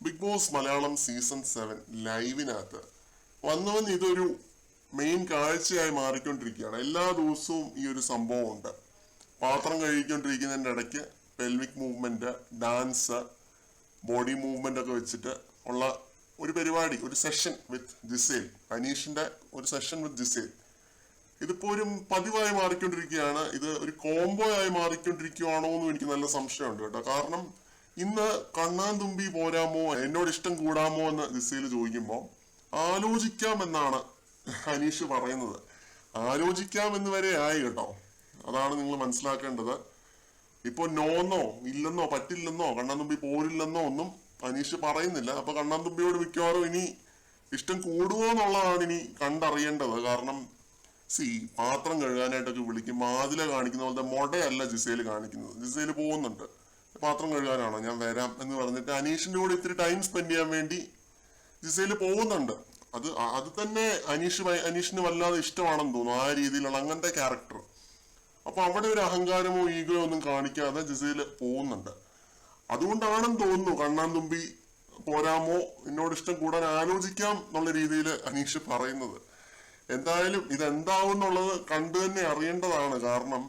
Big boss Malayalam season 7 ലൈവിനകത്ത് വന്നവൻ ഇതൊരു main കാഴ്ചയായി മാറിക്കൊണ്ടിരിക്കുകയാണ്. എല്ലാ ദിവസവും ഈ ഒരു സംഭവം ഉണ്ട്. പാത്രം കഴുകിക്കൊണ്ടിരിക്കുന്നതിൻ്റെ ഇടയ്ക്ക് pelvic movement, dance, body movement ഒക്കെ വെച്ചിട്ട് ഉള്ള ഒരു പരിപാടി, ഒരു സെഷൻ വിത്ത് ജിസേൽ, അനീഷിന്റെ ഒരു സെഷൻ വിത്ത് ജിസേൽ. ഇതിപ്പോ ഒരു പതിവായി മാറിക്കൊണ്ടിരിക്കുകയാണ്. ഇത് ഒരു കോംബോ ആയി മാറിക്കൊണ്ടിരിക്കുകയാണോ എന്നും എനിക്ക് നല്ല സംശയമുണ്ട് കേട്ടോ. കാരണം ഇന്ന് കണ്ണാൻ തുമ്പി പോരാമോ, എന്നോട് ഇഷ്ടം കൂടാമോ എന്ന് ജിസേൽ ചോദിക്കുമ്പോൾ ആലോചിക്കാമെന്നാണ് അനീഷ് പറയുന്നത്. ആലോചിക്കാമെന്ന് വരെ ആയി കേട്ടോ. അതാണ് നിങ്ങൾ മനസ്സിലാക്കേണ്ടത്. ഇപ്പൊ നോന്നോ ഇല്ലെന്നോ പറ്റില്ലെന്നോ കണ്ണാൻ തുമ്പി പോരില്ലെന്നോ ഒന്നും അനീഷ് പറയുന്നില്ല. അപ്പൊ കണ്ണാൻ തുമ്പിയോട് മിക്കവാറും ഇനി ഇഷ്ടം കൂടുമോ എന്നുള്ളതാണ് ഇനി കണ്ടറിയേണ്ടത്. കാരണം പാത്രം കഴുകാനായിട്ടൊക്കെ വിളിക്കും, മാതില കാണിക്കുന്ന പോലത്തെ മൊടയല്ല ജിസേല് കാണിക്കുന്നത്. ജിസേല് പോകുന്നുണ്ട്, പാത്രം കഴുകാനാണോ, ഞാൻ വരാം എന്ന് പറഞ്ഞിട്ട് അനീഷിന്റെ കൂടെ ഇത്തിരി ടൈം സ്പെൻഡ് ചെയ്യാൻ വേണ്ടി ജിസേല് പോകുന്നുണ്ട്. അത് തന്നെ അനീഷിന് വല്ലാതെ ഇഷ്ടമാണെന്ന് തോന്നുന്നു, ആ രീതിയിലുള്ള അങ്ങനത്തെ ക്യാരക്ടർ. അപ്പൊ അവിടെ ഒരു അഹങ്കാരമോ ഈഗോ ഒന്നും കാണിക്കാതെ ജിസേല് പോകുന്നുണ്ട്. അതുകൊണ്ടാണെന്ന് തോന്നുന്നു കണ്ണാൻ തുമ്പി പോരാമോ, എന്നോട് ഇഷ്ടം കൂടാൻ ആലോചിക്കാം എന്നുള്ള രീതിയിൽ അനീഷ് പറയുന്നത്. എന്തായാലും ഇതെന്താവും എന്നുള്ളത് കണ്ടു തന്നെ അറിയേണ്ടതാണ്. കാരണം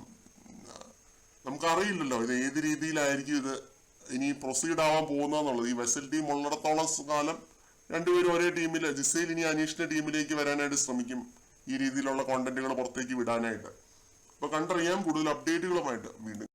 നമുക്കറിയില്ലല്ലോ ഇത് ഏത് രീതിയിലായിരിക്കും ഇത് ഇനി പ്രൊസീഡ് ആവാൻ പോകുന്നതെന്നുള്ളത്. ഈ വെസൽ ടീം ഉള്ളിടത്തോളം കാലം രണ്ടുപേരും ഒരേ ടീമില്, ജിസേൽ ഇനി അനീഷിന്റെ ടീമിലേക്ക് വരാനായിട്ട് ശ്രമിക്കും, ഈ രീതിയിലുള്ള കോണ്ടന്റുകൾ പുറത്തേക്ക് വിടാനായിട്ട്. അപ്പൊ കണ്ടറിയാം. കൂടുതൽ അപ്ഡേറ്റുകളുമായിട്ട് വീണ്ടും